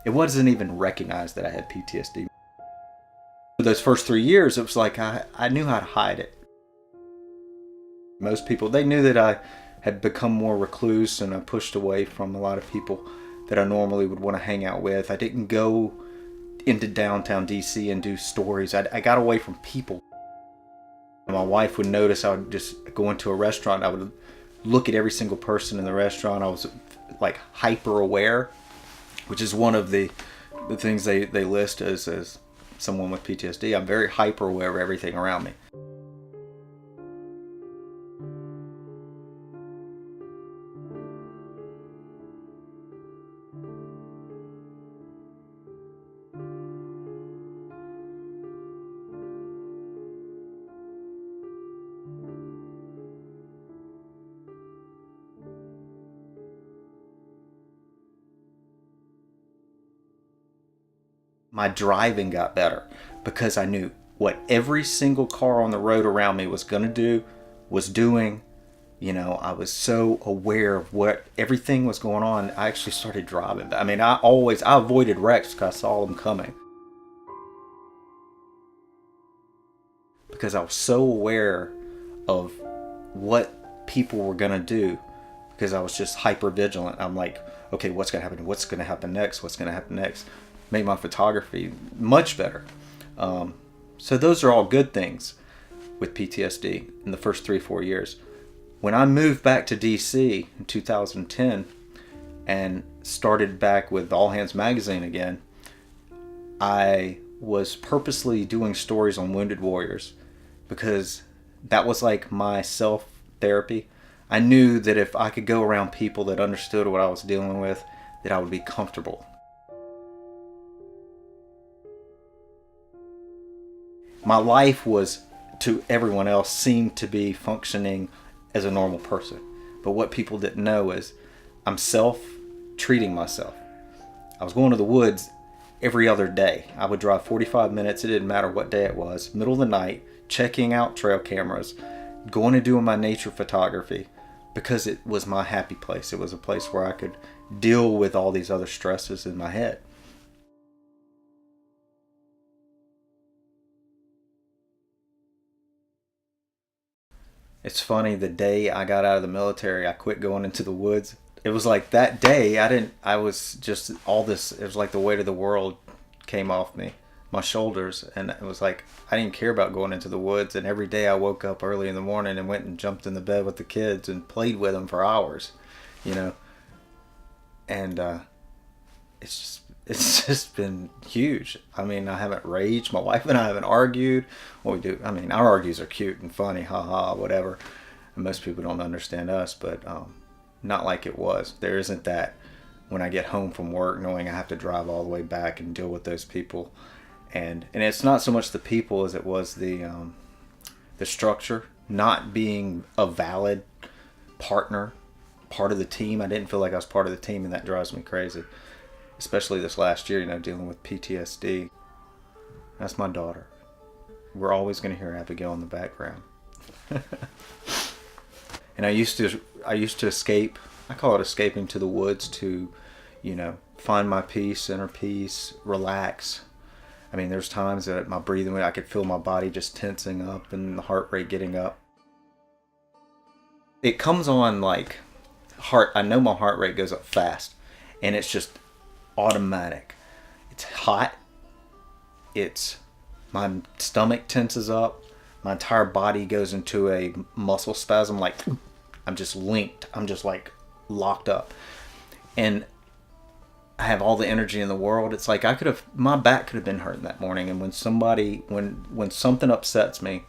It wasn't even recognized that I had PTSD. For those first 3 years, it was like I knew how to hide it. Most people, they knew that I had become more recluse and I pushed away from a lot of people that I normally would want to hang out with. I didn't go into downtown DC and do stories. I got away from people. My wife would notice I would just go into a restaurant. I would look at every single person in the restaurant. I was like hyper aware, which is one of the things they list as someone with PTSD. I'm very hyper aware of everything around me. My driving got better because I knew what every single car on the road around me was going to do, was doing. You know, I was so aware of what everything was going on. I actually started driving. I mean, I avoided wrecks because I saw them coming. Because I was so aware of what people were going to do, because I was just hyper vigilant. I'm like, okay, what's going to happen? What's going to happen next? What's going to happen next? Make my photography much better. So those are all good things with PTSD in the first 3-4 years. When I moved back to DC in 2010 and started back with All Hands Magazine again, I was purposely doing stories on wounded warriors because that was like my self-therapy. I knew that if I could go around people that understood what I was dealing with, that I would be comfortable. My life was, to everyone else, seemed to be functioning as a normal person. But what people didn't know is I'm self-treating myself. I was going to the woods every other day. I would drive 45 minutes, it didn't matter what day it was, middle of the night, checking out trail cameras, going and doing my nature photography, because it was my happy place. It was a place where I could deal with all these other stresses in my head. It's funny, the day I got out of the military, I quit going into the woods. It was like that day, I was just all this, it was like the weight of the world came off me, my shoulders. And it was like, I didn't care about going into the woods. And every day I woke up early in the morning and went and jumped in the bed with the kids and played with them for hours, you know. And it's just been huge. I mean, I haven't raged. My wife and I haven't argued. What we do, I mean, our argues are cute and funny, haha, whatever. And most people don't understand us, but not like it was. There isn't that when I get home from work knowing I have to drive all the way back and deal with those people. And it's not so much the people as it was the structure, not being a valid partner, part of the team. I didn't feel like I was part of the team, and that drives me crazy. Especially this last year, you know, dealing with PTSD. That's my daughter. We're always going to hear Abigail in the background. And I used to escape. I call it escaping to the woods to, you know, find my peace, inner peace, relax. I mean, there's times that my breathing, I could feel my body just tensing up and the heart rate getting up. It comes on like I know my heart rate goes up fast, and it's just automatic. It's hot. My stomach tenses up. My entire body goes into a muscle spasm, like I'm just linked. I'm just like locked up. And I have all the energy in the world. It's like my back could have been hurting that morning. And when something upsets me,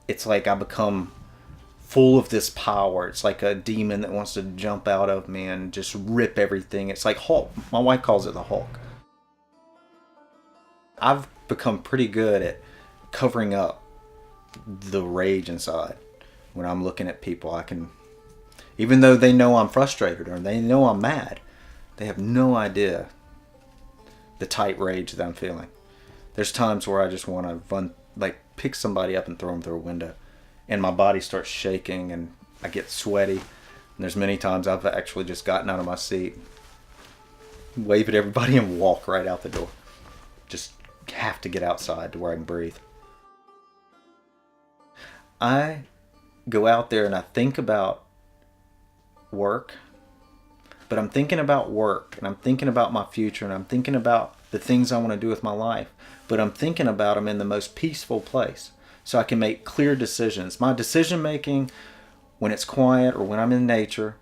it's like I become full of this power. It's like a demon that wants to jump out of me and just rip everything. It's like Hulk. My wife calls it the Hulk. I've become pretty good at covering up the rage inside. When I'm looking at people, I can, even though they know I'm frustrated or they know I'm mad, they have no idea the tight rage that I'm feeling. There's times where I just want to run, like pick somebody up and throw them through a window. And my body starts shaking and I get sweaty. And there's many times I've actually just gotten out of my seat wave at everybody, and walk right out the door. Just have to get outside to where I can breathe. I go out there and I think about work, but I'm thinking about work and I'm thinking about my future and I'm thinking about the things I want to do with my life, but I'm thinking about them in the most peaceful place so I can make clear decisions. My decision making when it's quiet or when I'm in nature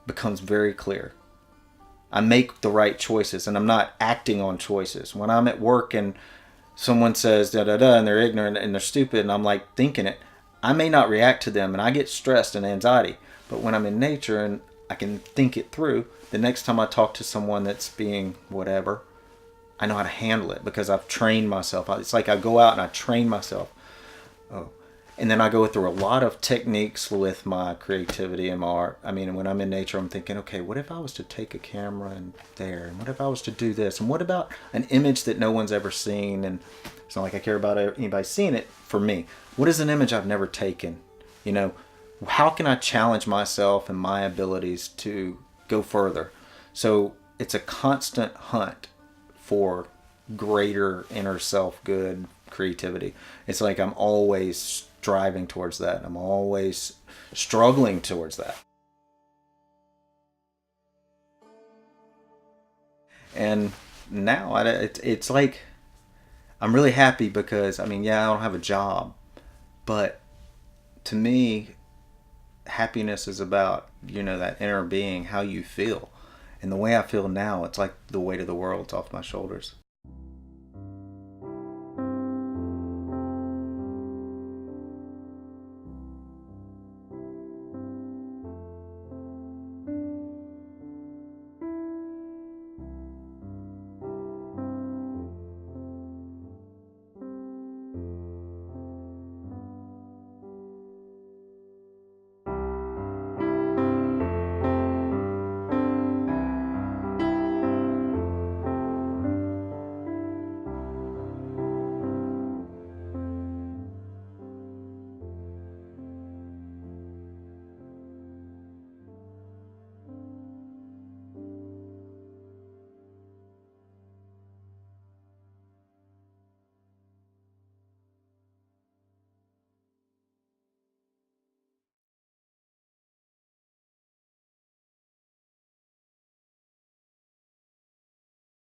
becomes very clear. I make the right choices and I'm not acting on choices. When I'm at work and someone says da da da and they're ignorant and they're stupid and I'm like thinking it, I may not react to them and I get stressed and anxiety. But when I'm in nature and I can think it through, the next time I talk to someone that's being whatever, I know how to handle it because I've trained myself. It's like I go out and I train myself. Oh. And then I go through a lot of techniques with my creativity and my art. I mean, when I'm in nature, I'm thinking, okay, what if I was to take a camera and there? And what if I was to do this? And what about an image that no one's ever seen? And it's not like I care about anybody seeing it for me. What is an image I've never taken? You know, how can I challenge myself and my abilities to go further? So it's a constant hunt for greater inner self good creativity. It's like I'm always striving towards that. I'm always struggling towards that. And now it's like I'm really happy because I mean, yeah, I don't have a job, but to me, happiness is about, you know, that inner being, how you feel. And the way I feel now, it's like the weight of the world's off my shoulders.